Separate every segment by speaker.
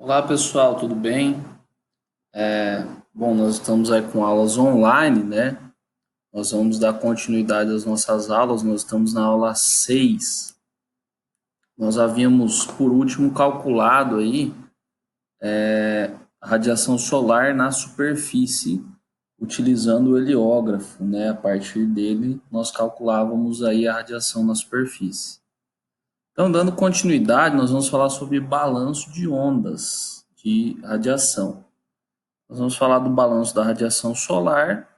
Speaker 1: Olá pessoal, tudo bem? Bom, nós estamos aí com aulas online, né? Nós vamos dar continuidade às nossas aulas, nós estamos na aula 6. Nós havíamos, por último, calculado aí a radiação solar na superfície, utilizando o heliógrafo, né? A partir dele, nós calculávamos aí a radiação na superfície. Então, dando continuidade, nós vamos falar sobre balanço de ondas de radiação. Nós vamos falar do balanço da radiação solar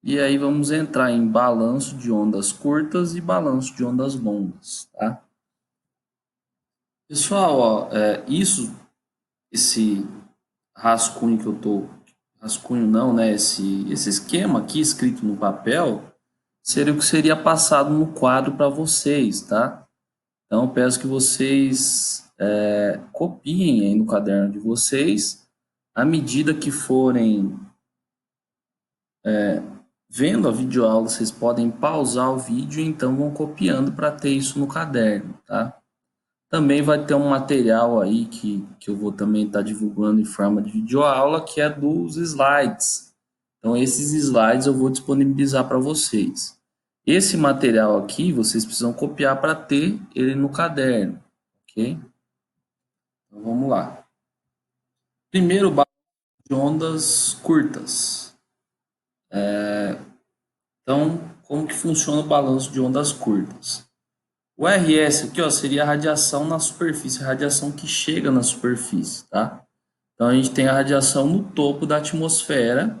Speaker 1: e aí vamos entrar em balanço de ondas curtas e balanço de ondas longas, tá? Pessoal, ó, esse rascunho que eu tô, rascunho não, né? Esse esquema aqui escrito no papel seria o que seria passado no quadro para vocês, tá? Então, eu peço que vocês copiem aí no caderno de vocês, à medida que forem vendo a videoaula, vocês podem pausar o vídeo e então vão copiando para ter isso no caderno, tá? Também vai ter um material aí que eu vou também estar divulgando em forma de videoaula, que é dos slides. Então, esses slides eu vou disponibilizar para vocês. Esse material aqui, vocês precisam copiar para ter ele no caderno, ok? Então, vamos lá. Primeiro, balanço de ondas curtas. Então, como que funciona o balanço de ondas curtas? O RS aqui, ó, seria a radiação na superfície, a radiação que chega na superfície, tá? Então a gente tem a radiação no topo da atmosfera,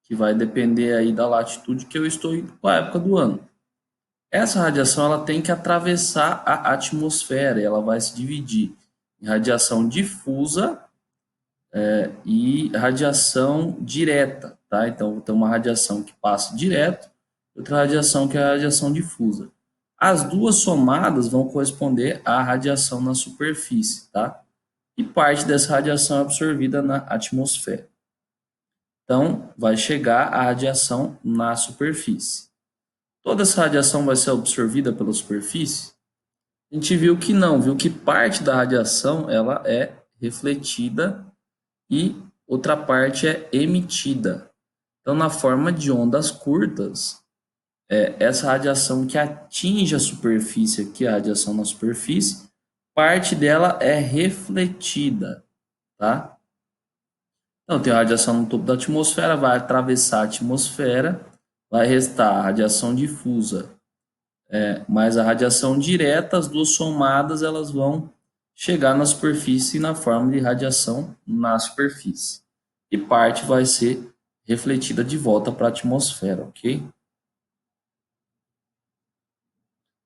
Speaker 1: que vai depender aí da latitude que eu estou indo com a época do ano. Essa radiação ela tem que atravessar a atmosfera, e ela vai se dividir em radiação difusa e radiação direta, tá? Então tem uma radiação que passa direto, outra radiação que é a radiação difusa. As duas somadas vão corresponder à radiação na superfície, tá? E parte dessa radiação é absorvida na atmosfera. Então, vai chegar a radiação na superfície. Toda essa radiação vai ser absorvida pela superfície? A gente viu que não, viu que parte da radiação ela é refletida e outra parte é emitida. Então, na forma de ondas curtas, essa radiação que atinge a superfície aqui, a radiação na superfície, parte dela é refletida, tá? Então, tem a radiação no topo da atmosfera, vai atravessar a atmosfera, vai restar a radiação difusa, mais a radiação direta, as duas somadas, elas vão chegar na superfície na forma de radiação na superfície. E parte vai ser refletida de volta para a atmosfera, ok?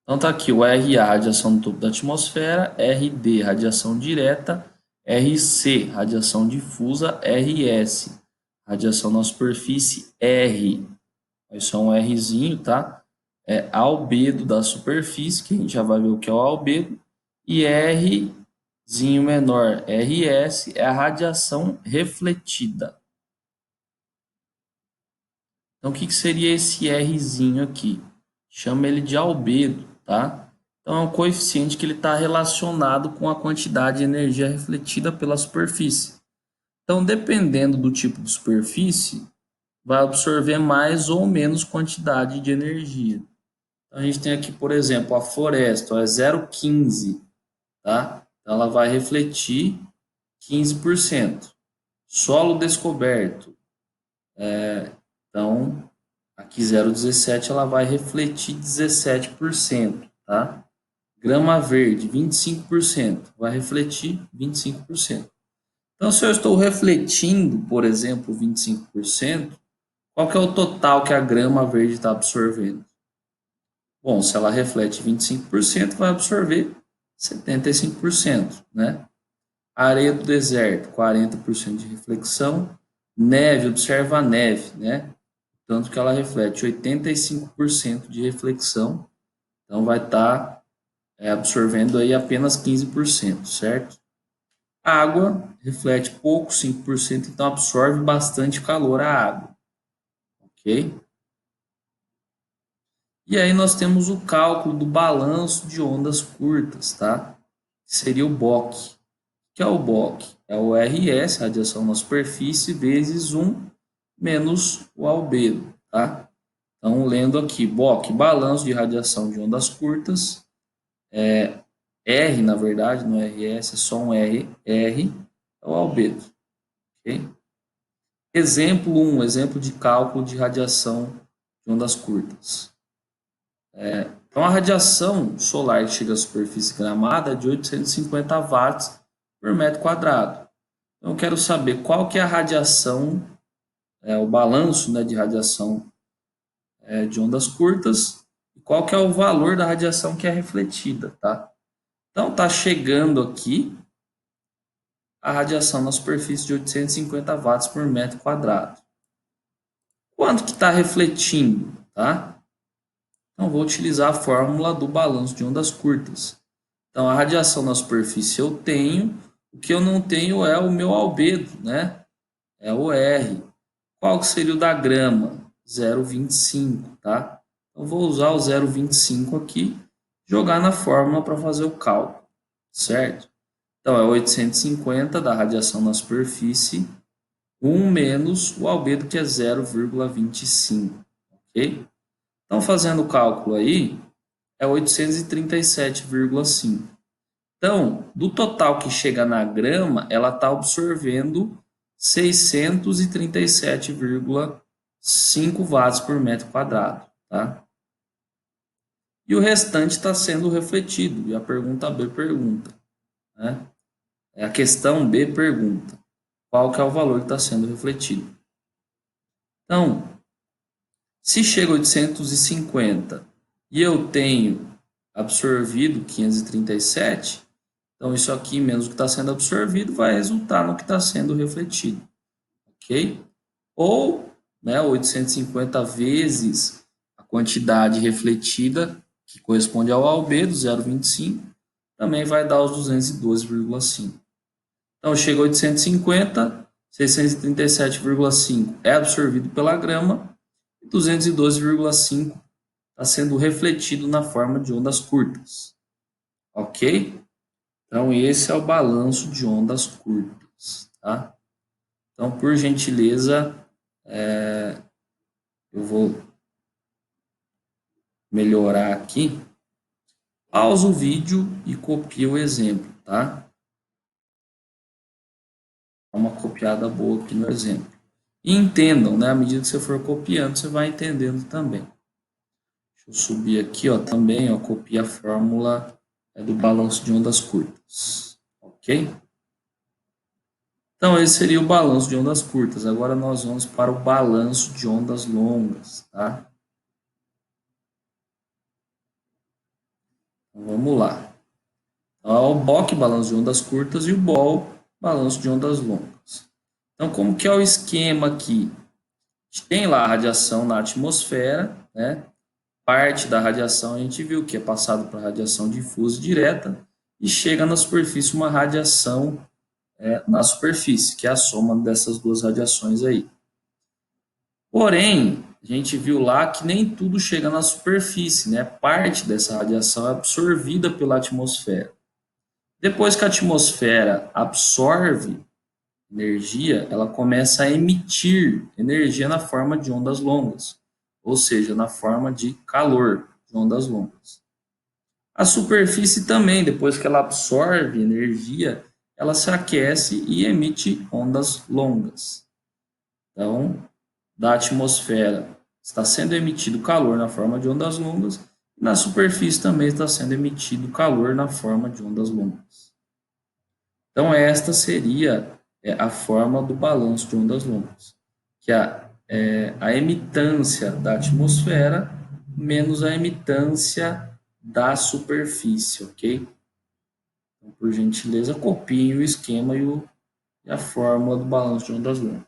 Speaker 1: Então tá aqui o RA, radiação no topo da atmosfera, RD, radiação direta, RC, radiação difusa, RS, radiação na superfície, R. Isso é um Rzinho, tá? É albedo da superfície, que a gente já vai ver o que é o albedo, e Rzinho menor, RS, é a radiação refletida. Então, o que seria esse Rzinho aqui? Chama ele de albedo, tá? Então, é um coeficiente que ele está relacionado com a quantidade de energia refletida pela superfície. Então, dependendo do tipo de superfície, vai absorver mais ou menos quantidade de energia. Então, a gente tem aqui, por exemplo, a floresta, ó, é 0,15, tá? Então, ela vai refletir 15%. Solo descoberto, então, aqui 0,17 ela vai refletir 17%, tá? Grama verde, 25%, vai refletir 25%. Então, se eu estou refletindo, por exemplo, 25%, qual que é o total que a grama verde está absorvendo? Bom, se ela reflete 25%, vai absorver 75%, né? Areia do deserto, 40% de reflexão. Neve, observa a neve, né? Tanto que ela reflete 85% de reflexão, então vai estar absorvendo aí apenas 15%, certo? A água reflete pouco, 5%, então absorve bastante calor a água, ok? E aí nós temos o cálculo do balanço de ondas curtas, tá? Que seria o BOC. que é o BOC? É o RS, radiação na superfície, vezes 1 menos o albedo, tá? Então, lendo aqui, BOC, balanço de radiação de ondas curtas, R, na verdade, não é RS, é só um R, R é o albedo, ok? Exemplo 1, exemplo de cálculo de radiação de ondas curtas. Então, a radiação solar que chega à superfície gramada é de 850 watts por metro quadrado. Então, eu quero saber qual que é a radiação, o balanço, né, de radiação de ondas curtas e qual que é o valor da radiação que é refletida, tá? Então, está chegando aqui a radiação na superfície de 850 watts por metro quadrado. Quanto que está refletindo, tá? Então, vou utilizar a fórmula do balanço de ondas curtas. Então, a radiação na superfície eu tenho, o que eu não tenho é o meu albedo, né? É o R. Qual que seria o da grama? 0,25, tá? Então, vou usar o 0,25 aqui, jogar na fórmula para fazer o cálculo, certo? Então, é 850 da radiação na superfície, 1 menos o albedo, que é 0,25, ok? Então, fazendo o cálculo aí, é 837,5. Então, do total que chega na grama, ela está absorvendo 637,5 watts por metro quadrado, tá? E o restante está sendo refletido. E a pergunta B pergunta, né? A questão B pergunta qual que é o valor que está sendo refletido. Então, se chega a 850 e eu tenho absorvido 537, então isso aqui menos o que está sendo absorvido vai resultar no que está sendo refletido, ok? Ou, né, 850 vezes a quantidade refletida, que corresponde ao albedo, 0,25, também vai dar os 212,5. Então, chega a 850, 637,5 é absorvido pela grama, e 212,5 está sendo refletido na forma de ondas curtas. Ok? Então, esse é o balanço de ondas curtas. Tá? Então, por gentileza, eu vou melhorar aqui. Pausa o vídeo e copia o exemplo. Tá? Dá uma copiada boa aqui no exemplo. E entendam, né? À medida que você for copiando, você vai entendendo também. Deixa eu subir aqui, ó, também, ó, copia a fórmula do balanço de ondas curtas. Ok? Então, esse seria o balanço de ondas curtas. Agora nós vamos para o balanço de ondas longas, tá? Então, vamos lá. Então, o BOC, balanço de ondas curtas, e o BOL, balanço de ondas longas. Então, como que é o esquema aqui? A gente tem lá a radiação na atmosfera, né? Parte da radiação a gente viu que é passado para radiação difusa e direta e chega na superfície uma radiação na superfície, que é a soma dessas duas radiações aí. Porém, a gente viu lá que nem tudo chega na superfície, né? Parte dessa radiação é absorvida pela atmosfera. Depois que a atmosfera absorve energia, ela começa a emitir energia na forma de ondas longas, ou seja, na forma de calor, de ondas longas. A superfície também, depois que ela absorve energia, ela se aquece e emite ondas longas. Então, da atmosfera está sendo emitido calor na forma de ondas longas, e na superfície também está sendo emitido calor na forma de ondas longas. Então, esta seria a forma do balanço de ondas longas, que é a emitância da atmosfera menos a emitância da superfície, ok? Então, por gentileza, copiem o esquema e a fórmula do balanço de ondas longas.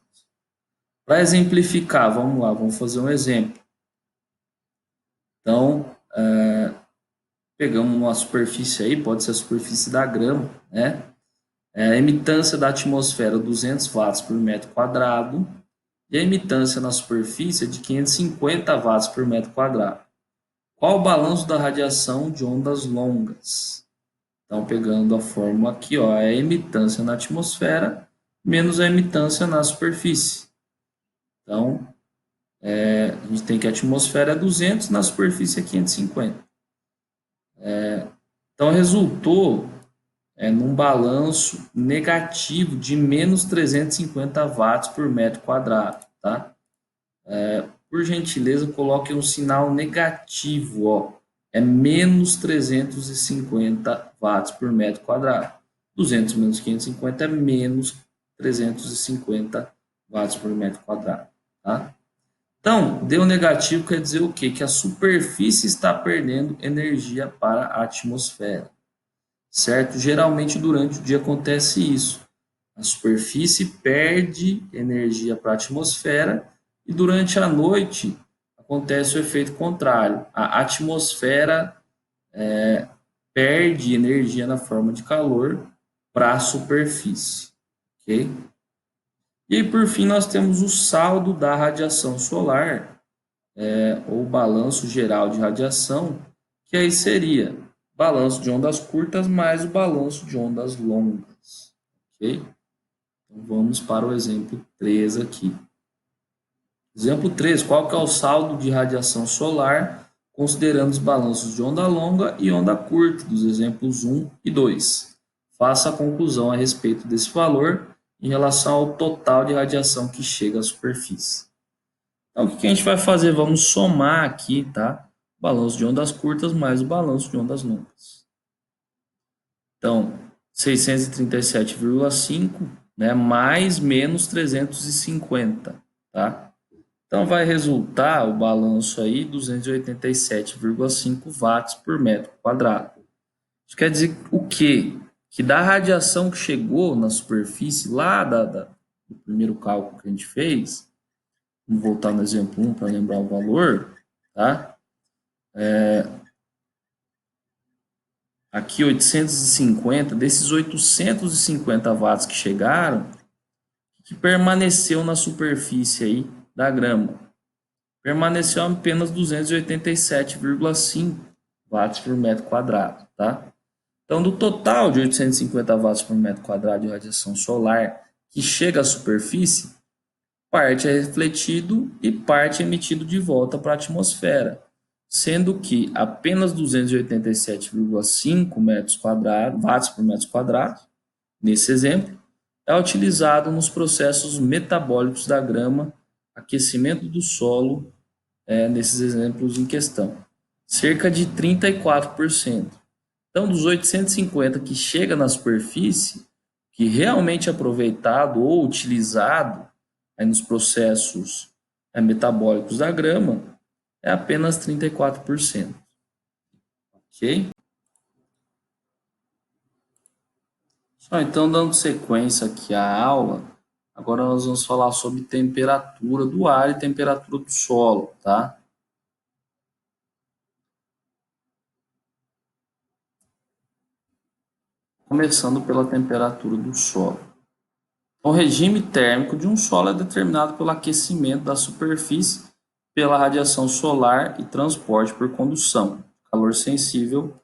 Speaker 1: Para exemplificar, vamos lá, vamos fazer um exemplo. Então, pegamos uma superfície aí, pode ser a superfície da grama, né? A emitância da atmosfera 200 watts por metro quadrado e a emitância na superfície é de 550 watts por metro quadrado. Qual o balanço da radiação de ondas longas? Então, pegando a fórmula aqui, ó, é a emitância na atmosfera menos a emitância na superfície. Então, a gente tem que a atmosfera é 200, na superfície é 550. Então, resultou num balanço negativo de menos 350 watts por metro quadrado, tá? Por gentileza, coloque um sinal negativo, ó. É menos 350 watts por metro quadrado. 200 menos 550 é menos 350 watts por metro quadrado, tá? Então, deu negativo quer dizer o quê? Que a superfície está perdendo energia para a atmosfera, certo? Geralmente durante o dia acontece isso. A superfície perde energia para a atmosfera e durante a noite acontece o efeito contrário. A atmosfera perde energia na forma de calor para a superfície, ok? E aí, por fim, nós temos o saldo da radiação solar, ou balanço geral de radiação, que aí seria balanço de ondas curtas mais o balanço de ondas longas, ok? Então, vamos para o exemplo 3 aqui. Exemplo 3, qual que é o saldo de radiação solar, considerando os balanços de onda longa e onda curta, dos exemplos 1 e 2. Faça a conclusão a respeito desse valor em relação ao total de radiação que chega à superfície. Então, o que a gente vai fazer? Vamos somar aqui, tá? Balanço de ondas curtas mais o balanço de ondas longas. Então, 637,5, né, mais menos 350, tá? Então, vai resultar o balanço aí 287,5 watts por metro quadrado. Isso quer dizer o quê? Que da radiação que chegou na superfície lá do primeiro cálculo que a gente fez, vamos voltar no exemplo 1 para lembrar o valor, tá? Aqui 850, desses 850 watts que chegaram, que permaneceu na superfície aí da grama? Permaneceu apenas 287,5 watts por metro quadrado, tá? Então, do total de 850 watts por metro quadrado de radiação solar que chega à superfície, parte é refletido e parte é emitido de volta para a atmosfera, sendo que apenas 287,5 metros quadrados, watts por metro quadrado, nesse exemplo, é utilizado nos processos metabólicos da grama, aquecimento do solo, nesses exemplos em questão, cerca de 34%. Então, dos 850 que chega na superfície, que realmente é aproveitado ou utilizado aí nos processos metabólicos da grama, é apenas 34%. Ok? Só então, dando sequência aqui à aula, agora nós vamos falar sobre temperatura do ar e temperatura do solo, tá? Começando pela temperatura do solo. O regime térmico de um solo é determinado pelo aquecimento da superfície pela radiação solar e transporte por condução, calor sensível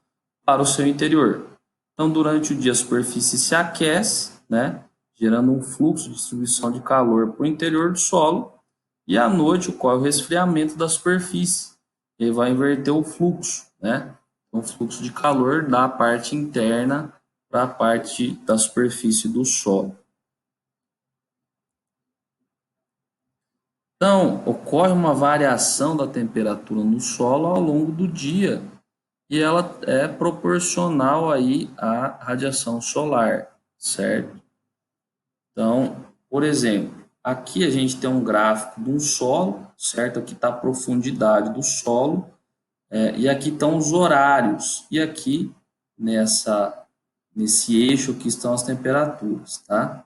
Speaker 1: para o seu interior. Então, durante o dia, a superfície se aquece, né, gerando um fluxo de distribuição de calor para o interior do solo, e à noite ocorre o resfriamento da superfície, e vai inverter o fluxo, né? Então, o fluxo de calor da parte interna para a parte da superfície do solo. Então, ocorre uma variação da temperatura no solo ao longo do dia e ela é proporcional aí à radiação solar, certo? Então, por exemplo, aqui a gente tem um gráfico de um solo, certo? Aqui está a profundidade do solo, e aqui estão os horários, e aqui nesse eixo aqui estão as temperaturas, tá?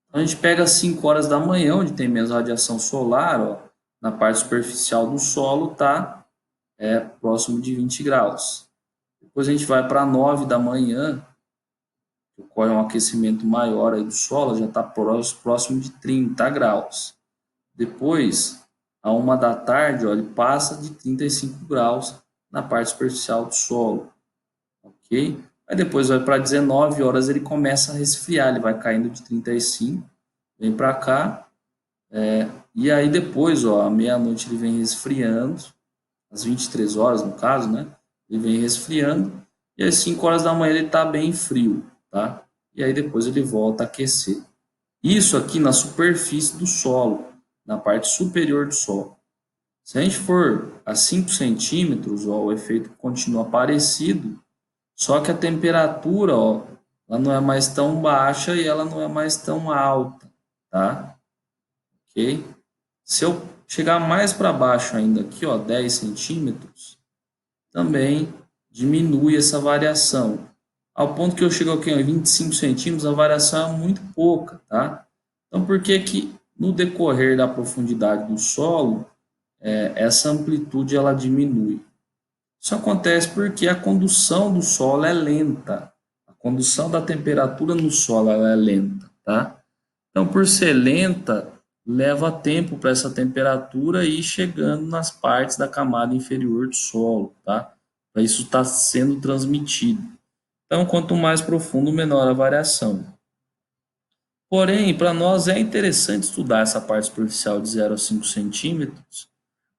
Speaker 1: Então, a gente pega às 5 horas da manhã, onde tem menos radiação solar, ó, na parte superficial do solo está próximo de 20 graus. Depois a gente vai para 9 da manhã, que ocorre um aquecimento maior aí do solo, já está próximo de 30 graus. Depois, a 1 da tarde, ó, ele passa de 35 graus na parte superficial do solo, ok? Aí depois vai para 19 horas, ele começa a resfriar, ele vai caindo de 35, vem para cá, e aí depois, ó, à meia-noite ele vem resfriando, às 23 horas no caso, né? Ele vem resfriando, e às 5 horas da manhã ele está bem frio, tá? E aí depois ele volta a aquecer. Isso aqui na superfície do solo, na parte superior do solo. Se a gente for a 5 centímetros, ó, o efeito continua parecido, só que a temperatura, ó, ela não é mais tão baixa e ela não é mais tão alta, tá? Ok? Se eu chegar mais para baixo ainda aqui, ó, 10 centímetros, também diminui essa variação. Ao ponto que eu chego aqui em 25 centímetros, a variação é muito pouca, tá? Então, por que que no decorrer da profundidade do solo, essa amplitude ela diminui? Isso acontece porque a condução do solo é lenta. A condução da temperatura no solo ela é lenta, tá? Então, por ser lenta, leva tempo para essa temperatura ir chegando nas partes da camada inferior do solo, tá? Para isso estar sendo transmitido. Então, quanto mais profundo, menor a variação. Porém, para nós é interessante estudar essa parte superficial de 0 a 5 centímetros,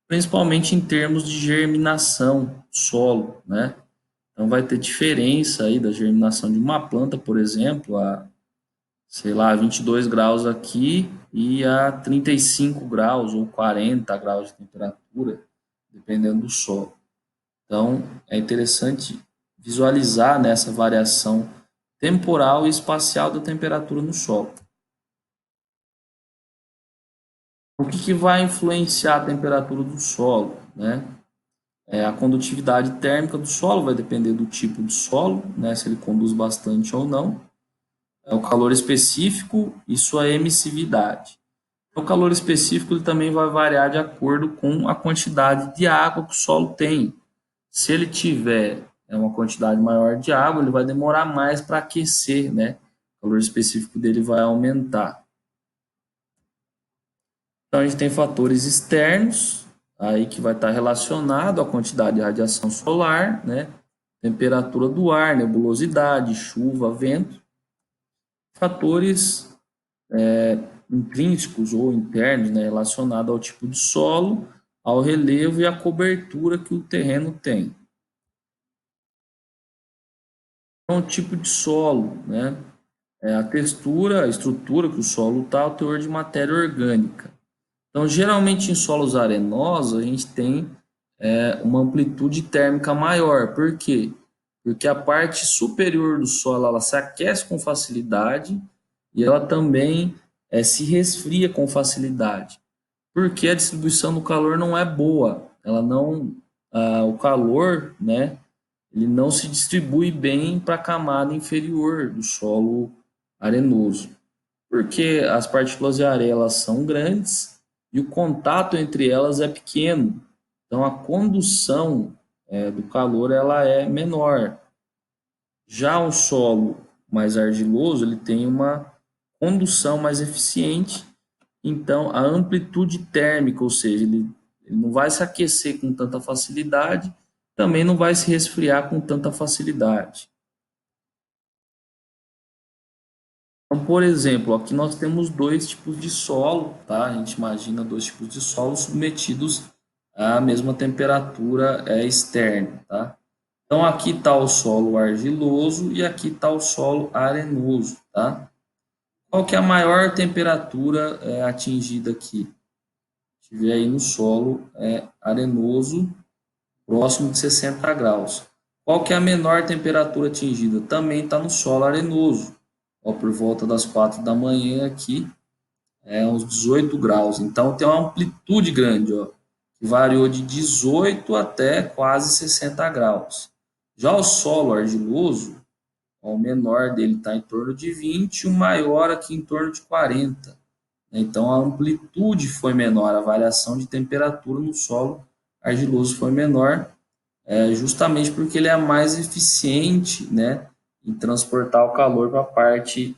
Speaker 1: principalmente em termos de germinação do solo, né? Então vai ter diferença aí da germinação de uma planta, por exemplo, a, sei lá, 22 graus aqui e a 35 graus ou 40 graus de temperatura, dependendo do solo. Então é interessante visualizar nessa variação temporal e espacial da temperatura no solo. O que vai influenciar a temperatura do solo, né? A condutividade térmica do solo vai depender do tipo de solo, né? Se ele conduz bastante ou não. O calor específico e sua emissividade. O calor específico ele também vai variar de acordo com a quantidade de água que o solo tem. Se ele tiver uma quantidade maior de água, ele vai demorar mais para aquecer, né? O calor específico dele vai aumentar. Então a gente tem fatores externos aí que vai estar relacionado à quantidade de radiação solar, né? Temperatura do ar, nebulosidade, chuva, vento. Fatores intrínsecos ou internos, né? Relacionados ao tipo de solo, ao relevo e à cobertura que o terreno tem. Então, o tipo de solo, né? A textura, a estrutura que o solo está, o teor de matéria orgânica. Então, geralmente em solos arenosos, a gente tem uma amplitude térmica maior. Por quê? Porque a parte superior do solo ela se aquece com facilidade e ela também se resfria com facilidade. Porque a distribuição do calor não é boa. Ela não, o calor, né? Ele não se distribui bem para a camada inferior do solo arenoso, porque as partículas de areia elas são grandes e o contato entre elas é pequeno. Então a condução do calor ela é menor. Já o solo mais argiloso ele tem uma condução mais eficiente, então a amplitude térmica, ou seja, ele não vai se aquecer com tanta facilidade, também não vai se resfriar com tanta facilidade. Então, por exemplo, aqui nós temos dois tipos de solo, tá? A gente imagina dois tipos de solo submetidos à mesma temperatura externa, tá? Então, aqui está o solo argiloso e aqui está o solo arenoso, tá? Qual que é a maior temperatura atingida aqui? Tiver aí no solo arenoso, próximo de 60 graus. Qual que é a menor temperatura atingida? Também está no solo arenoso, ó, por volta das 4 da manhã aqui, uns 18 graus. Então tem uma amplitude grande, ó, que variou de 18 até quase 60 graus. Já o solo argiloso, ó, o menor dele está em torno de 20 e o maior aqui em torno de 40. Então a amplitude foi menor, a variação de temperatura no solo argiloso foi menor, justamente porque ele é mais eficiente, né, em transportar o calor para a parte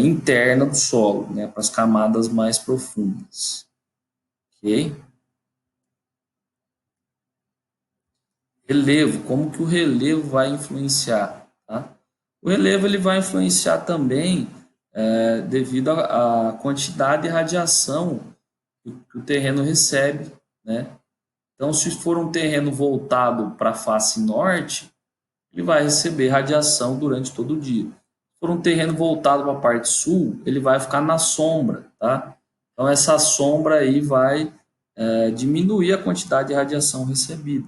Speaker 1: interna do solo, né, para as camadas mais profundas. Ok? Relevo, como que o relevo vai influenciar? tá? O relevo ele vai influenciar também devido à quantidade de radiação que o terreno recebe, né? Então, se for um terreno voltado para a face norte, ele vai receber radiação durante todo o dia. Se for um terreno voltado para a parte sul, ele vai ficar na sombra, tá? Então, essa sombra aí vai diminuir a quantidade de radiação recebida.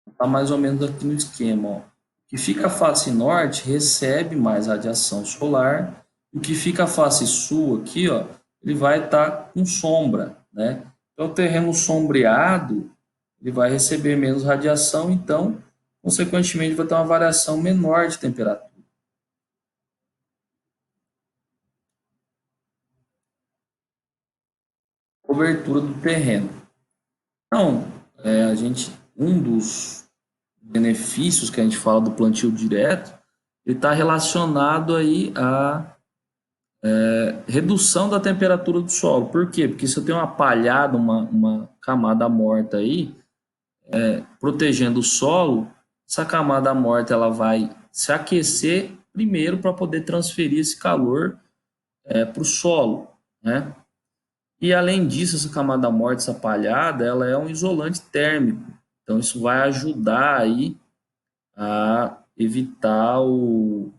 Speaker 1: Está mais ou menos aqui no esquema, ó. O que fica a face norte recebe mais radiação solar, e o que fica a face sul aqui, ó, ele vai estar com sombra, né? Então, o terreno sombreado, ele vai receber menos radiação, então, consequentemente, vai ter uma variação menor de temperatura. Cobertura do terreno. Então, um dos benefícios que a gente fala do plantio direto, ele está relacionado aí à redução da temperatura do solo. Por quê? Porque se eu tenho uma palhada, uma camada morta aí, protegendo o solo, essa camada morta ela vai se aquecer primeiro para poder transferir esse calor para o solo, né? E além disso, essa camada morta, essa palhada, ela é um isolante térmico. Então isso vai ajudar aí a evitar o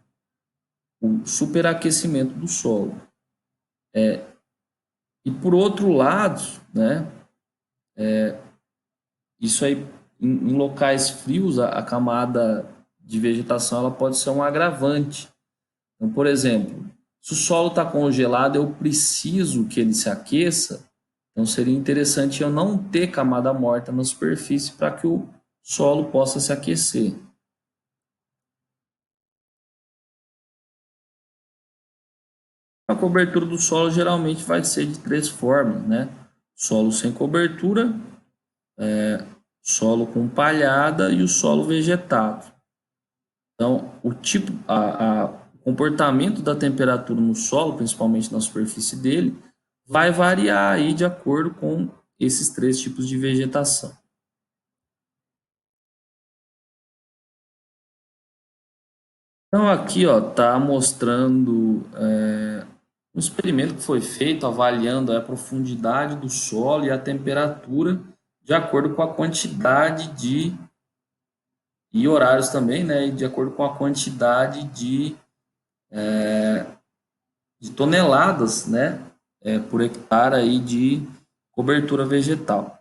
Speaker 1: superaquecimento do solo. E por outro lado, né, isso aí em locais frios a camada de vegetação ela pode ser um agravante. Então, por exemplo, se o solo está congelado, eu preciso que ele se aqueça. Então seria interessante eu não ter camada morta na superfície para que o solo possa se aquecer. A cobertura do solo geralmente vai ser de três formas, né? Solo sem cobertura, solo com palhada e o solo vegetado. Então, o comportamento da temperatura no solo, principalmente na superfície dele, vai variar aí de acordo com esses três tipos de vegetação. Então, aqui ó, tá mostrando um experimento que foi feito avaliando a profundidade do solo e a temperatura de acordo com a quantidade e horários também, né? E de acordo com a quantidade de toneladas, né? Por hectare aí de cobertura vegetal.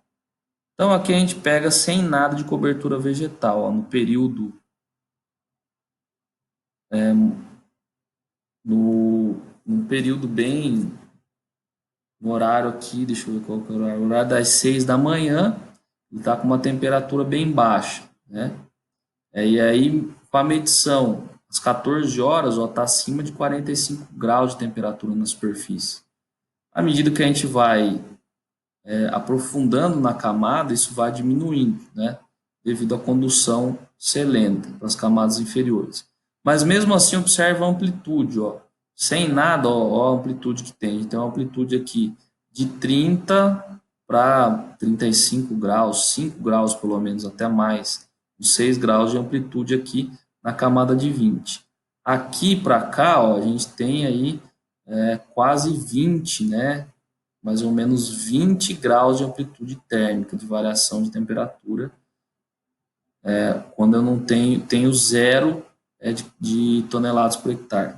Speaker 1: Então aqui a gente pega sem nada de cobertura vegetal, ó, no período num período bem no horário aqui, deixa eu ver qual que é o horário das 6 da manhã, ele está com uma temperatura bem baixa, né? E aí, com a medição, às 14 horas, está acima de 45 graus de temperatura na superfície. À medida que a gente vai aprofundando na camada, isso vai diminuindo, né? Devido à condução ser lenta para as camadas inferiores. Mas mesmo assim, observa a amplitude, ó. Sem nada, ó, a amplitude que tem. A gente tem uma amplitude aqui de 30 para 35 graus, 5 graus pelo menos, até mais. 6 graus de amplitude aqui na camada de 20. Aqui para cá, ó, a gente tem aí quase 20, né? Mais ou menos 20 graus de amplitude térmica, de variação de temperatura, quando eu não tenho zero de toneladas por hectare.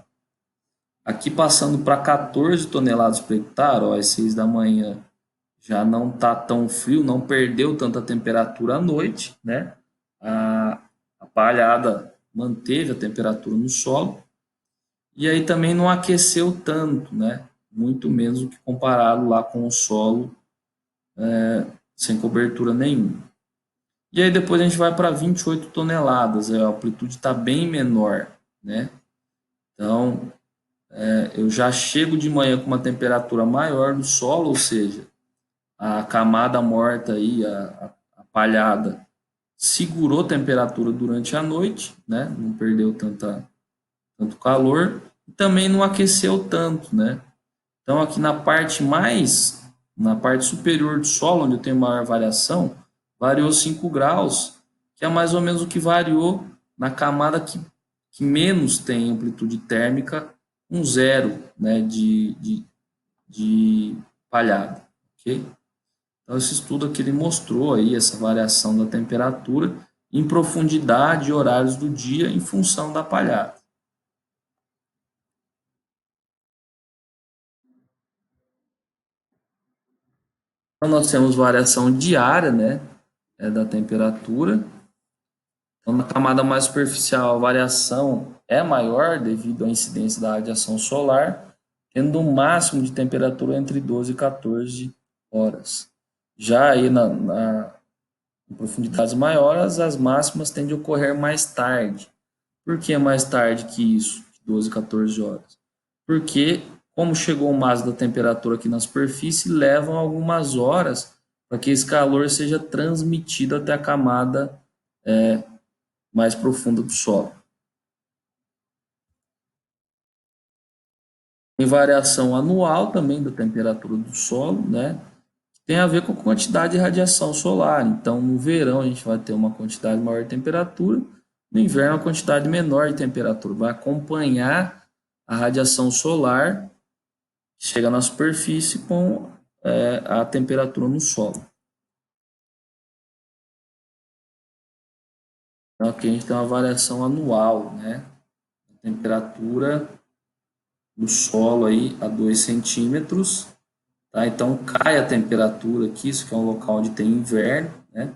Speaker 1: Aqui passando para 14 toneladas por hectare, ó, às 6 da manhã já não está tão frio, não perdeu tanta temperatura à noite, né? A palhada manteve a temperatura no solo e aí também não aqueceu tanto, né? Muito menos do que comparado lá com o solo sem cobertura nenhuma. E aí depois a gente vai para 28 toneladas, a amplitude está bem menor, né? Então, eu já chego de manhã com uma temperatura maior no solo, ou seja, a camada morta aí, a palhada, segurou temperatura durante a noite, né? Não perdeu tanto calor, e também não aqueceu tanto, né? Então aqui na parte superior do solo, onde eu tenho maior variação, variou 5 graus, que é mais ou menos o que variou na camada que menos tem amplitude térmica, um zero, né, de palhada, ok? Então, esse estudo aqui ele mostrou aí essa variação da temperatura em profundidade e horários do dia em função da palhada. Então, nós temos variação diária, né, da temperatura. Então, na camada mais superficial, a variação é maior devido à incidência da radiação solar, tendo um máximo de temperatura entre 12 e 14 horas. Já aí em profundidades maiores, as máximas tendem a ocorrer mais tarde. Por que mais tarde que isso, 12, 14 horas? Porque, como chegou o máximo da temperatura aqui na superfície, levam algumas horas para que esse calor seja transmitido até a camada mais profunda do solo. Tem variação anual também da temperatura do solo, né? Tem a ver com a quantidade de radiação solar. Então, no verão a gente vai ter uma quantidade maior de temperatura, no inverno uma quantidade menor de temperatura. Vai acompanhar a radiação solar que chega na superfície com a temperatura no solo. Então, aqui a gente tem uma variação anual, né? A temperatura do solo aí a 2 centímetros. Tá? Então, cai a temperatura aqui, isso que é um local onde tem inverno, né?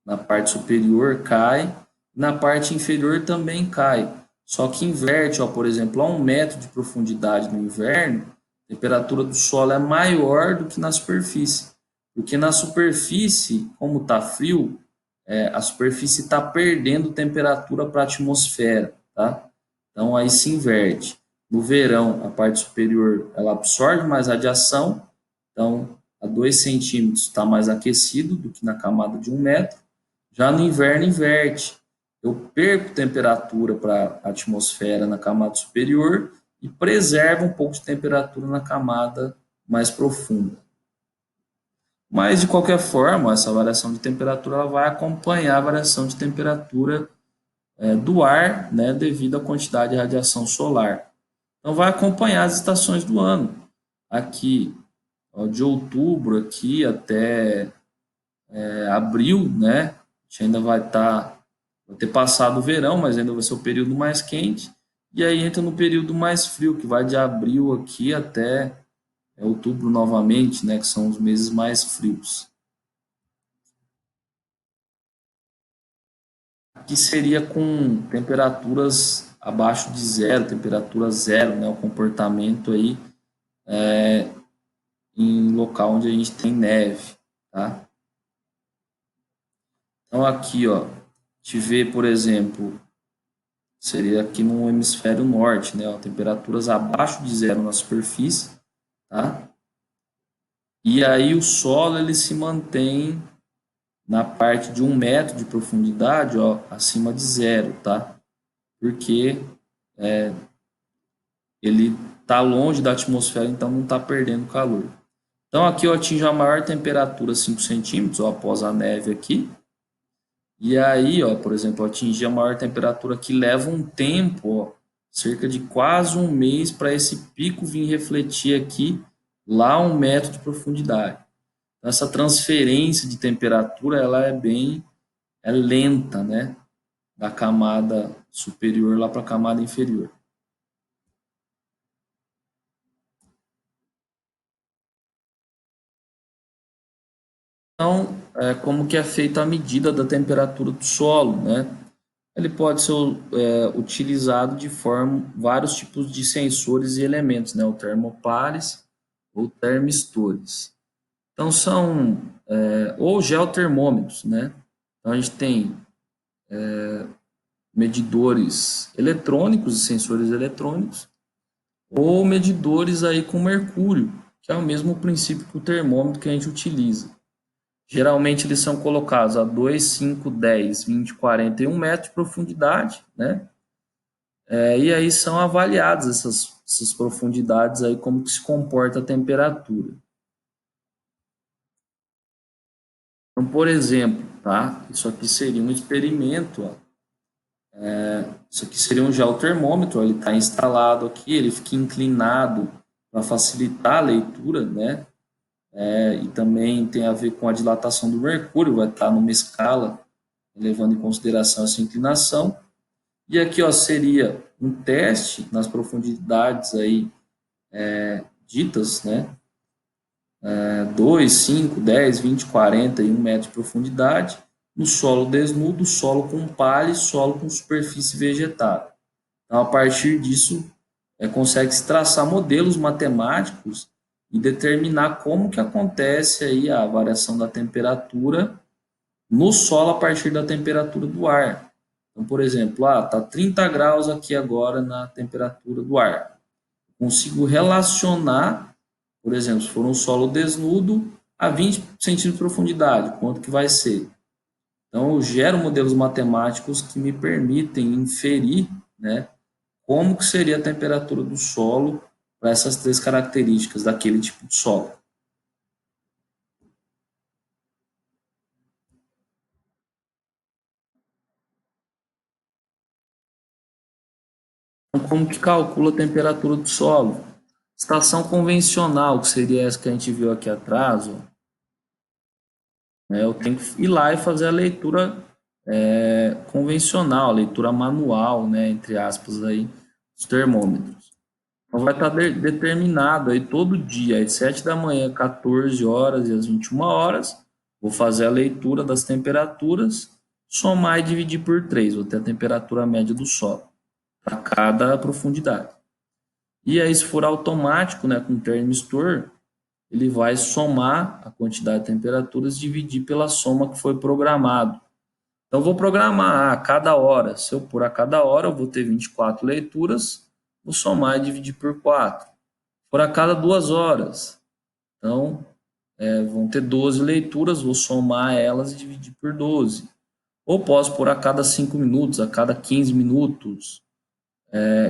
Speaker 1: Na parte superior cai, na parte inferior também cai. Só que inverte, ó, por exemplo, a 1 metro de profundidade no inverno, a temperatura do solo é maior do que na superfície. Porque na superfície, como está frio, a superfície está perdendo temperatura para a atmosfera. Tá? Então aí se inverte. No verão, a parte superior ela absorve mais radiação, então a 2 centímetros está mais aquecido do que na camada de 1 metro. Já no inverno, inverte. Eu perco temperatura para a atmosfera na camada superior e preservo um pouco de temperatura na camada mais profunda. Mas, de qualquer forma, essa variação de temperatura ela vai acompanhar a variação de temperatura do ar, né, devido à quantidade de radiação solar. Então, vai acompanhar as estações do ano. Aqui, ó, de outubro aqui até abril, né, a gente ainda vai ter passado o verão, mas ainda vai ser o período mais quente. E aí entra no período mais frio, que vai de abril aqui até outubro novamente, né, que são os meses mais frios. Aqui seria com temperaturas abaixo de zero, temperatura zero, né, o comportamento aí em local onde a gente tem neve, tá? Então aqui, ó, te vê, por exemplo, seria aqui no hemisfério norte, né, ó, temperaturas abaixo de zero na superfície, tá? E aí o solo ele se mantém na parte de 1 metro de profundidade, ó, acima de zero, tá? Porque ele está longe da atmosfera, então não está perdendo calor. Então aqui eu atinjo a maior temperatura 5 centímetros, ó, após a neve aqui. E aí, ó, por exemplo, eu atingi a maior temperatura que leva um tempo, ó, cerca de quase um mês para esse pico vir refletir aqui lá a 1 metro de profundidade. Então, essa transferência de temperatura ela é lenta, né? Da camada superior lá para a camada inferior. Então, como que é feita a medida da temperatura do solo, né? Ele pode ser utilizado de forma vários tipos de sensores e elementos, né? O termopares ou termistores. Então são ou geotermômetros, né? Então a gente tem medidores eletrônicos e sensores eletrônicos ou medidores aí com mercúrio, que é o mesmo princípio que o termômetro que a gente utiliza. Geralmente eles são colocados a 2, 5, 10, 20, 40 e 1 metro de profundidade, né? E aí são avaliadas essas profundidades aí, como que se comporta a temperatura. Então, por exemplo, tá? Isso aqui seria um experimento, ó. Isso aqui seria um geotermômetro, ele está instalado aqui, ele fica inclinado para facilitar a leitura, né? E também tem a ver com a dilatação do mercúrio, vai estar numa escala levando em consideração essa inclinação. E aqui ó, seria um teste nas profundidades aí ditas, né? 2, 5, 10, 20, 40 e 1 metro de profundidade, no solo desnudo, solo com palha e solo com superfície vegetada. Então, a partir disso, consegue-se traçar modelos matemáticos e determinar como que acontece aí a variação da temperatura no solo a partir da temperatura do ar. Então, por exemplo, está 30 graus aqui agora na temperatura do ar. Consigo relacionar, por exemplo, se for um solo desnudo, a 20 centímetros de profundidade, quanto que vai ser? Então, eu gero modelos matemáticos que me permitem inferir, né, como que seria a temperatura do solo para essas três características daquele tipo de solo. Então, como que calcula a temperatura do solo? Estação convencional, que seria essa que a gente viu aqui atrás, ó, né, eu tenho que ir lá e fazer a leitura convencional, a leitura manual, né, entre aspas, aí, dos termômetros. Então vai estar determinado aí todo dia, às 7 da manhã, 14 horas e às 21 horas, vou fazer a leitura das temperaturas, somar e dividir por 3, vou ter a temperatura média do solo, para cada profundidade. E aí, se for automático, né, com termistor, ele vai somar a quantidade de temperaturas e dividir pela soma que foi programado. Então, eu vou programar a cada hora. Se eu pôr a cada hora, eu vou ter 24 leituras, vou somar e dividir por 4. Por a cada 2 horas. Então, vão ter 12 leituras, vou somar elas e dividir por 12. Ou posso por a cada 5 minutos, a cada 15 minutos.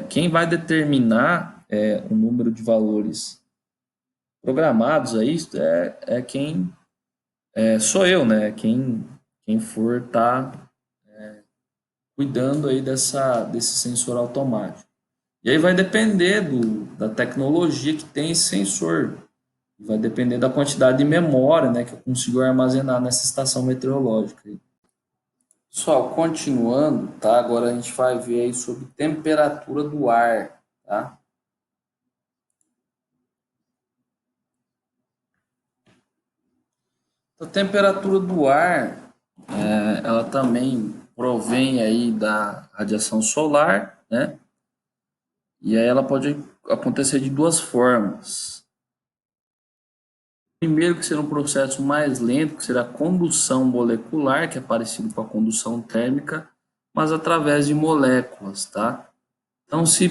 Speaker 1: Quem vai determinar o número de valores programados aí quem sou eu, né? Quem for estar cuidando aí desse sensor automático. E aí vai depender da tecnologia que tem esse sensor. Vai depender da quantidade de memória, né, que eu consigo armazenar nessa estação meteorológica. Pessoal, continuando, tá? Agora a gente vai ver aí sobre temperatura do ar, tá? A temperatura do ar, ela também provém aí da radiação solar, né? E aí ela pode acontecer de duas formas. Primeiro, que será um processo mais lento, que será a condução molecular, que é parecido com a condução térmica, mas através de moléculas, tá? Então, se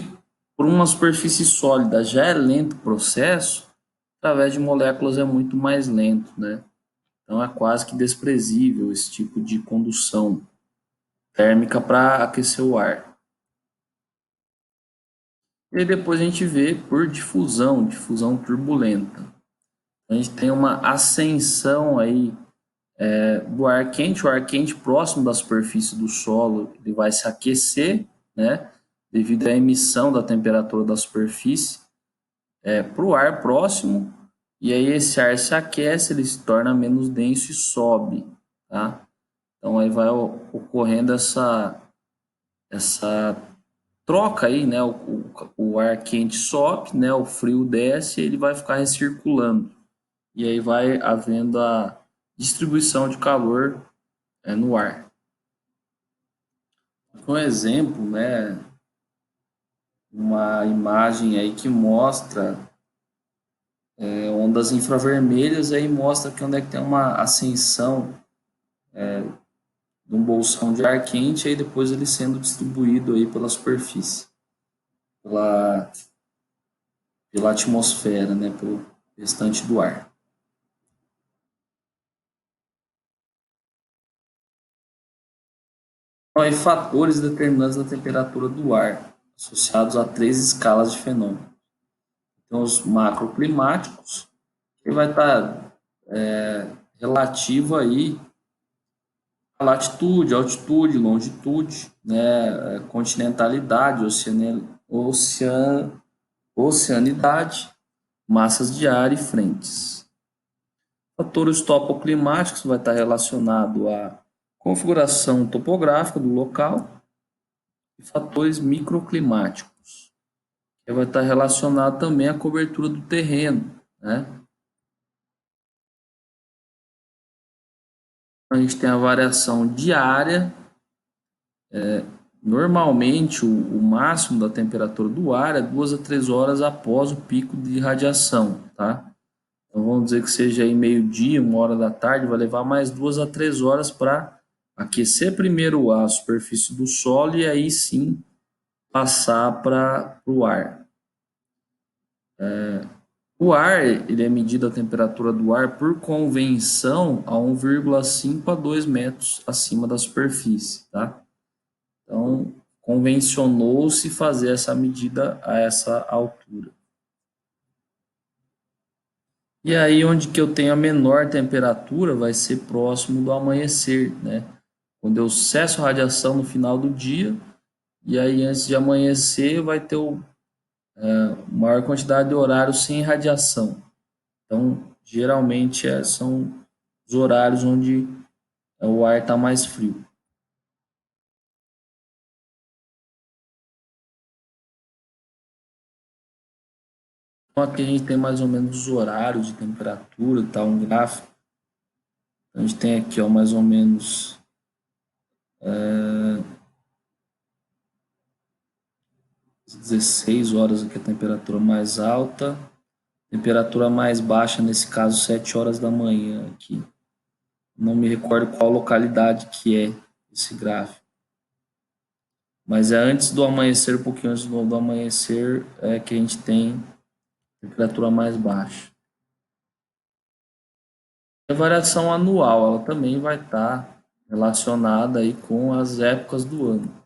Speaker 1: por uma superfície sólida já é lento o processo, através de moléculas é muito mais lento, né? Então, é quase que desprezível esse tipo de condução térmica para aquecer o ar. E aí depois a gente vê por difusão turbulenta. A gente tem uma ascensão aí do ar quente. O ar quente próximo da superfície do solo ele vai se aquecer, né, devido à emissão da temperatura da superfície para o ar próximo, e aí esse ar se aquece, ele se torna menos denso e sobe, tá? Então aí vai ocorrendo essa troca aí, né? O ar quente sobe, né? O frio desce e ele vai ficar recirculando. E aí vai havendo a distribuição de calor no ar. Um exemplo, né? Uma imagem aí que mostra ondas infravermelhas, aí mostra que onde é que tem uma ascensão de um bolsão de ar quente, aí depois ele sendo distribuído aí pela superfície, pela, pela atmosfera, né? Pelo restante do ar. Então, aí, fatores determinantes da temperatura do ar, associados a três escalas de fenômenos. Então, os macroclimáticos, que vai estar relativo aí A latitude, altitude, longitude, né, continentalidade, oceanidade, massas de ar e frentes. Fatores topoclimáticos vai estar relacionado à configuração topográfica do local e fatores microclimáticos, que vai estar relacionado também à cobertura do terreno, né? A gente tem a variação diária. Normalmente, o máximo da temperatura do ar é 2 a 3 horas após o pico de radiação, tá? Então, vamos dizer que seja aí meio-dia, 1 hora da tarde, vai levar mais 2 a 3 horas para aquecer primeiro a superfície do solo e aí sim passar para o ar. O ar, ele é medido a temperatura do ar por convenção a 1,5 a 2 metros acima da superfície, tá? Então, convencionou-se fazer essa medida a essa altura. E aí, onde que eu tenho a menor temperatura, vai ser próximo do amanhecer, né? Quando eu cesso a radiação no final do dia, e aí antes de amanhecer vai ter maior quantidade de horário sem radiação. Então, geralmente são os horários onde o ar está mais frio. Então, aqui a gente tem mais ou menos os horários de temperatura, tá? Um gráfico. A gente tem aqui, ó, mais ou menos 16 horas aqui a temperatura mais alta, temperatura mais baixa, nesse caso, 7 horas da manhã aqui. Não me recordo qual localidade que é esse gráfico. Mas é antes do amanhecer, um pouquinho antes do amanhecer, que a gente tem temperatura mais baixa. A variação anual, ela também vai estar relacionada aí com as épocas do ano.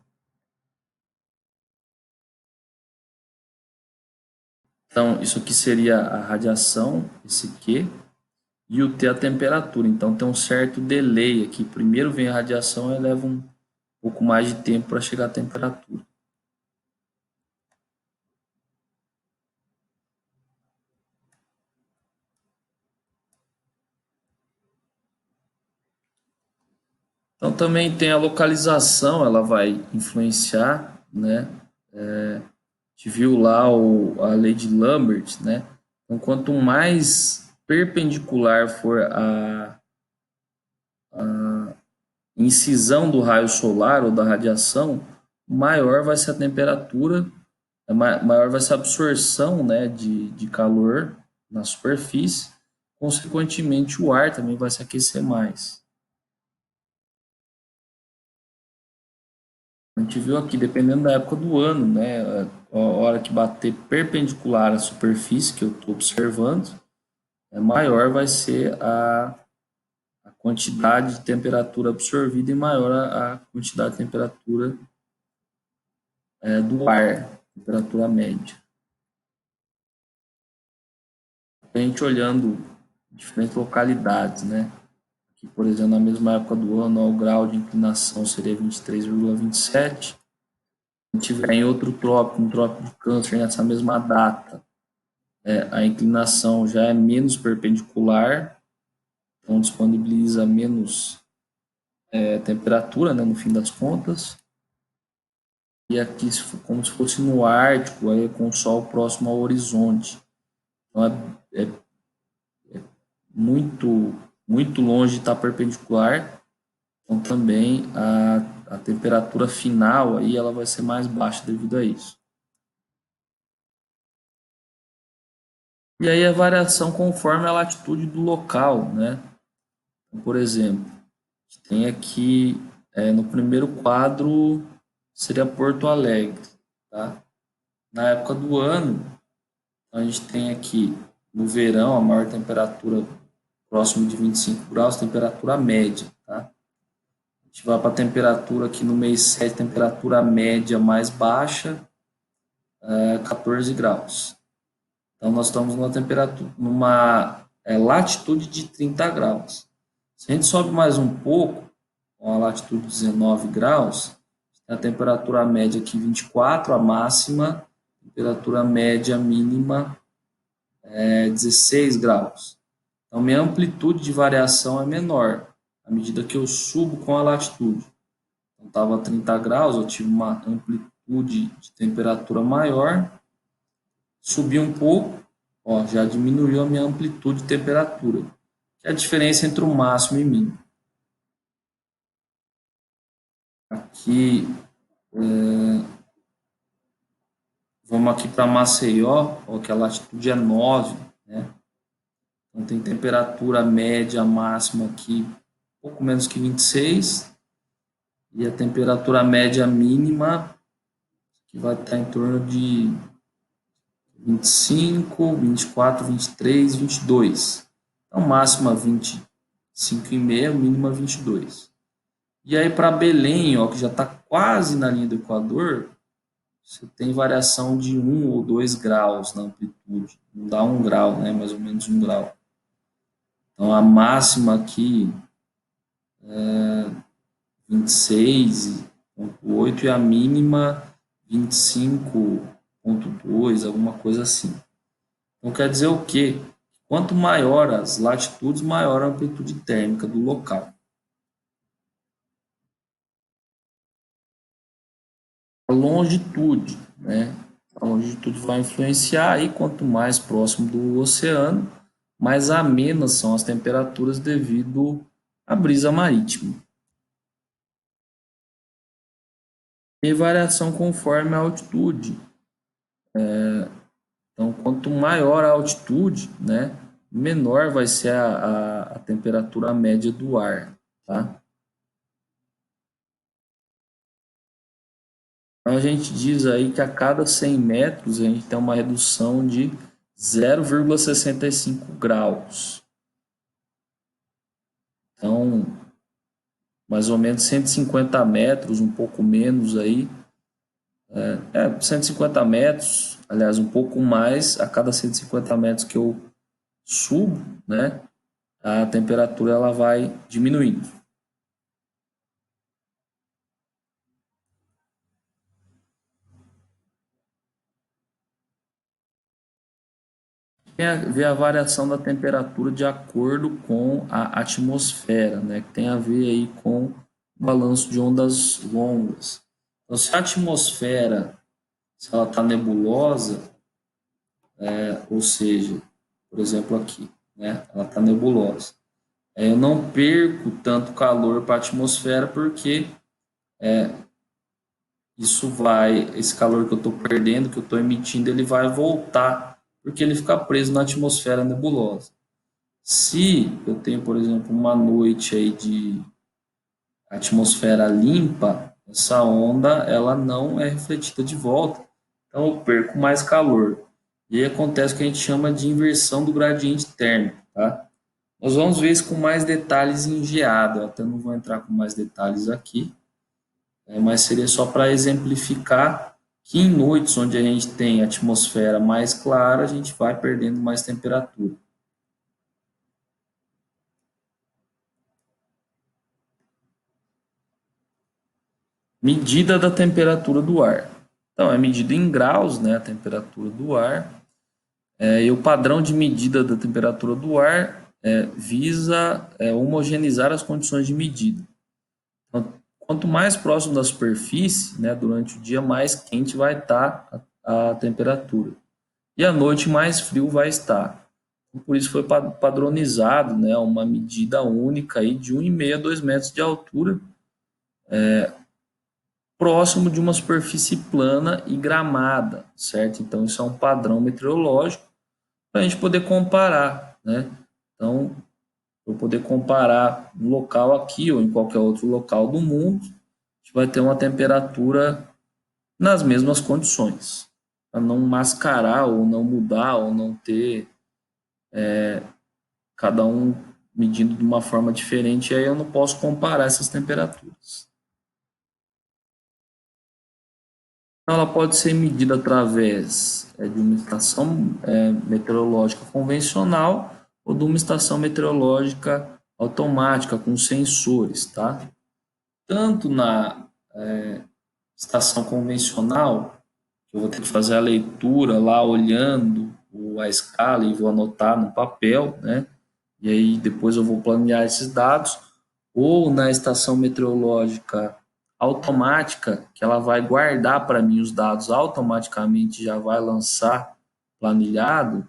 Speaker 1: Então, isso aqui seria a radiação, esse Q, e o T a temperatura. Então, tem um certo delay aqui. Primeiro vem a radiação e leva um pouco mais de tempo para chegar à temperatura. Então, também tem a localização, ela vai influenciar, né? A gente viu lá a lei de Lambert, né? Então, quanto mais perpendicular for a incisão do raio solar ou da radiação, maior vai ser a temperatura, maior vai ser a absorção, né, de calor na superfície, consequentemente o ar também vai se aquecer mais. A gente viu aqui, dependendo da época do ano, né, a hora que bater perpendicular à superfície que eu estou observando, maior vai ser a quantidade de temperatura absorvida e maior a quantidade de temperatura do ar, temperatura média. A gente olhando diferentes localidades, né? Aqui, por exemplo, na mesma época do ano, ó, o grau de inclinação seria 23,27. Se tiver em outro trópico, um trópico de Câncer, nessa mesma data, a inclinação já é menos perpendicular, então disponibiliza menos temperatura, né, no fim das contas. E aqui, como se fosse no Ártico, aí com o Sol próximo ao horizonte. Então, é muito, muito longe de estar perpendicular. Então, também a temperatura final aí ela vai ser mais baixa devido a isso. E aí a variação conforme a latitude do local, né? Então, por exemplo, tem aqui no primeiro quadro seria Porto Alegre, tá? Na época do ano, a gente tem aqui no verão a maior temperatura próximo de 25 graus, temperatura média, tá? A gente vai para a temperatura aqui no mês 7, temperatura média mais baixa, 14 graus. Então, nós estamos numa temperatura, numa latitude de 30 graus. Se a gente sobe mais um pouco, com a latitude 19 graus, a temperatura média aqui 24, a máxima, temperatura média mínima é 16 graus. Então, minha amplitude de variação é menor, à medida que eu subo com a latitude. Então, estava 30 graus, eu tive uma amplitude de temperatura maior, subi um pouco, ó, já diminuiu a minha amplitude de temperatura, que é a diferença entre o máximo e mínimo. Aqui, vamos aqui para Maceió, ó, que a latitude é 9, né? Então tem temperatura média máxima aqui, pouco menos que 26, e a temperatura média mínima, que vai estar em torno de 25, 24, 23, 22. Então máxima 25,5, mínima 22. E aí para Belém, ó, que já está quase na linha do Equador, você tem variação de 1 ou 2 graus na amplitude. Não dá 1 grau, né? Mais ou menos 1 grau. Então a máxima aqui é 26,8 e a mínima 25,2, alguma coisa assim. Então quer dizer o quê? Quanto maior as latitudes, maior a amplitude térmica do local. A longitude, né? A longitude vai influenciar aí, quanto mais próximo do oceano, mais amenas são as temperaturas devido à brisa marítima. E variação conforme a altitude. Então, quanto maior a altitude, né, menor vai ser a temperatura média do ar, tá? Então, a gente diz aí que a cada 100 metros a gente tem uma redução de 0,65 graus. Então, mais ou menos 150 metros, um pouco menos aí, 150 metros, aliás, um pouco mais, a cada 150 metros que eu subo, né, a temperatura ela vai diminuindo. Ver a variação da temperatura de acordo com a atmosfera, né, que tem a ver aí com o balanço de ondas longas. Então, se a atmosfera, se ela está nebulosa, ou seja, por exemplo aqui, né, ela está nebulosa, eu não perco tanto calor para a atmosfera porque esse calor que eu estou perdendo, que eu estou emitindo, ele vai voltar porque ele fica preso na atmosfera nebulosa. Se eu tenho, por exemplo, uma noite aí de atmosfera limpa, essa onda ela não é refletida de volta, então eu perco mais calor. E aí acontece o que a gente chama de inversão do gradiente térmico, tá? Nós vamos ver isso com mais detalhes em geada, eu até não vou entrar com mais detalhes aqui, mas seria só para exemplificar que em noites onde a gente tem atmosfera mais clara, a gente vai perdendo mais temperatura. Medida da temperatura do ar. Então, é medida em graus, né, a temperatura do ar. E o padrão de medida da temperatura do ar visa homogeneizar as condições de medida. Então, quanto mais próximo da superfície, né, durante o dia, mais quente vai estar a temperatura. E à noite, mais frio vai estar. Por isso foi padronizado, né, uma medida única aí de 1,5 a 2 metros de altura, próximo de uma superfície plana e gramada, certo? Então, isso é um padrão meteorológico para a gente poder comparar, né? Então, para poder comparar no local aqui ou em qualquer outro local do mundo, a gente vai ter uma temperatura nas mesmas condições, para não mascarar ou não mudar ou não ter cada um medindo de uma forma diferente, e aí eu não posso comparar essas temperaturas. Ela pode ser medida através de uma estação meteorológica convencional ou de uma estação meteorológica automática com sensores, tá? tanto na estação convencional, que eu vou ter que fazer a leitura lá olhando a escala e vou anotar no papel, né? E aí depois eu vou planear esses dados, ou na estação meteorológica automática, que ela vai guardar para mim os dados automaticamente, já vai lançar planilhado.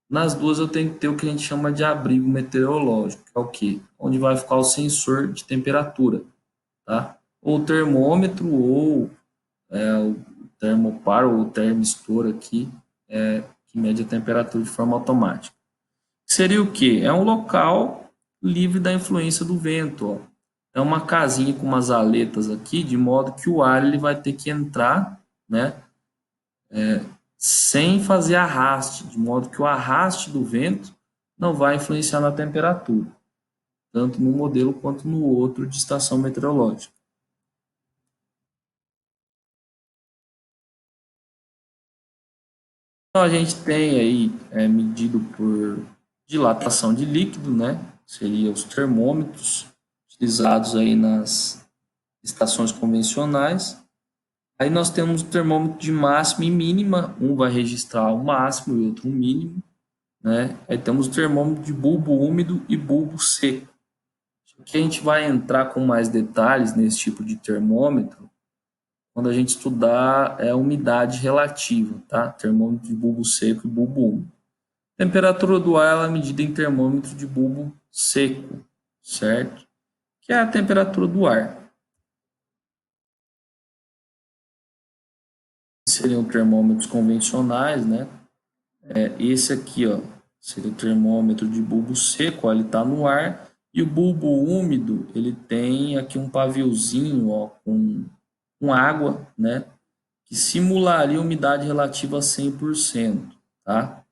Speaker 1: Nas duas eu tenho que ter o que a gente chama de abrigo meteorológico, que é o quê? Onde vai ficar o sensor de temperatura, tá? Ou termômetro, ou o termopar, ou o termistor aqui, que mede a temperatura de forma automática. Seria o quê? É um local livre da influência do vento, ó. É uma casinha com umas aletas aqui, de modo que o ar ele vai ter que entrar, né, sem fazer arraste, de modo que o arraste do vento não vai influenciar na temperatura, tanto no modelo quanto no outro de estação meteorológica. Então a gente tem aí medido por dilatação de líquido, né? Seria os termômetros utilizados aí nas estações convencionais. Aí nós temos o termômetro de máxima e mínima, um vai registrar o máximo e outro o mínimo, né? Aí temos o termômetro de bulbo úmido e bulbo seco. Aqui a gente vai entrar com mais detalhes nesse tipo de termômetro quando a gente estudar a umidade relativa, tá? Termômetro de bulbo seco e bulbo úmido. Temperatura do ar ela é medida em termômetro de bulbo seco, certo? Que é a temperatura do ar. Seriam termômetros convencionais, né? Esse aqui, ó, seria o termômetro de bulbo seco, ó, ele está no ar. E o bulbo úmido, ele tem aqui um paviozinho, ó, com água, né? Que simularia umidade relativa a 100%, tá?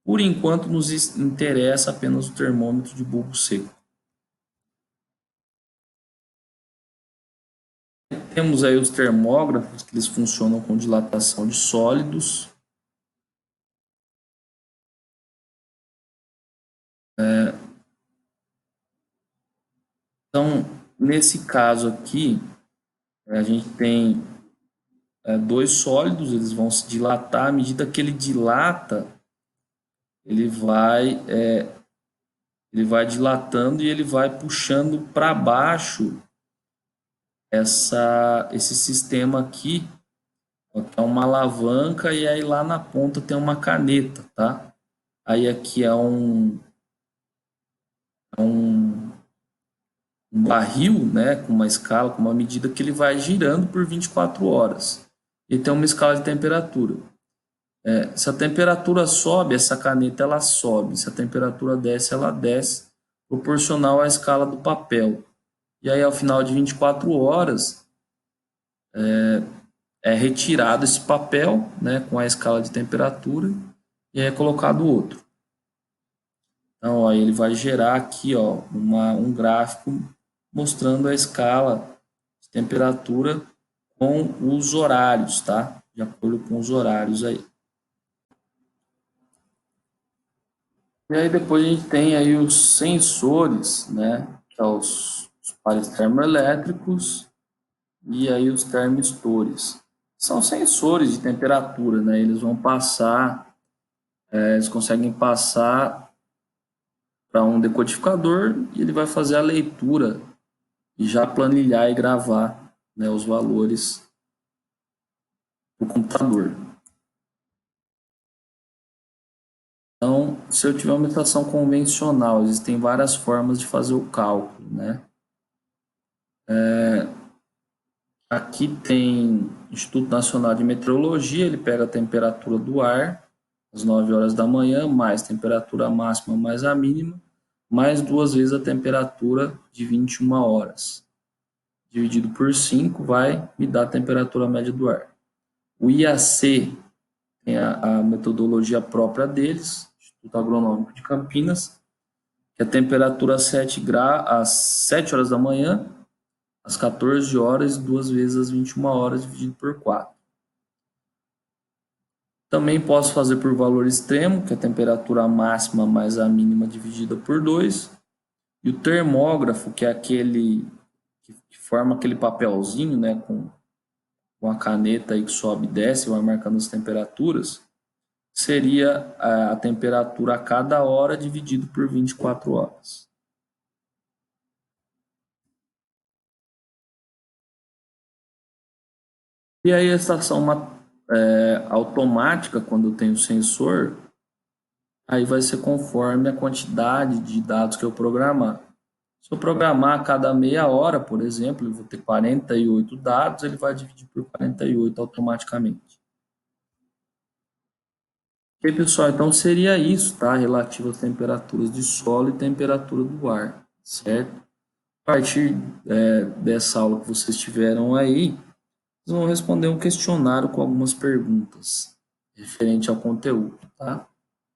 Speaker 1: Por enquanto, nos interessa apenas o termômetro de bulbo seco. Temos aí os termógrafos, que eles funcionam com dilatação de sólidos. Então, nesse caso aqui, a gente tem dois sólidos, eles vão se dilatar. À medida que ele dilata, ele vai, ele vai dilatando e ele vai puxando para baixo esse sistema aqui, é uma alavanca, e aí lá na ponta tem uma caneta, tá? Aí aqui é um barril, né, com uma escala, com uma medida que ele vai girando por 24 horas. E tem uma escala de temperatura. Se a temperatura sobe, essa caneta ela sobe. Se a temperatura desce, ela desce, proporcional à escala do papel. E aí, ao final de 24 horas, é retirado esse papel, né, com a escala de temperatura, e aí é colocado outro. Então, ó, ele vai gerar aqui, ó, um gráfico mostrando a escala de temperatura com os horários, tá? De acordo com os horários aí. E aí depois a gente tem aí os sensores, né? Que são os pares termoelétricos e aí os termistores. São sensores de temperatura, né? Eles vão passar, eles conseguem passar para um decodificador e ele vai fazer a leitura e já planilhar e gravar, né, os valores do computador. Então, se eu tiver uma estação convencional, existem várias formas de fazer o cálculo, né? Aqui tem Instituto Nacional de Meteorologia, ele pega a temperatura do ar às 9 horas da manhã, mais temperatura máxima mais a mínima, mais duas vezes a temperatura de 21 horas. Dividido por 5 vai me dar a temperatura média do ar. O IAC tem a metodologia própria deles, Instituto Agronômico de Campinas, que a temperatura às 7 horas da manhã, às 14 horas e duas vezes às 21 horas, dividido por 4. Também posso fazer por valor extremo, que é a temperatura máxima mais a mínima dividida por 2. E o termógrafo, que é aquele que forma aquele papelzinho, né, com a caneta aí que sobe e desce, vai marcando as temperaturas, seria a temperatura a cada hora dividido por 24 horas. E aí a estação automática, quando tem o sensor, aí vai ser conforme a quantidade de dados que eu programar. Se eu programar a cada meia hora, por exemplo, eu vou ter 48 dados, ele vai dividir por 48 automaticamente. Ok, pessoal, então seria isso, tá? Relativo às temperaturas de solo e temperatura do ar, certo? A partir dessa aula que vocês tiveram aí, vocês vão responder um questionário com algumas perguntas referente ao conteúdo, tá?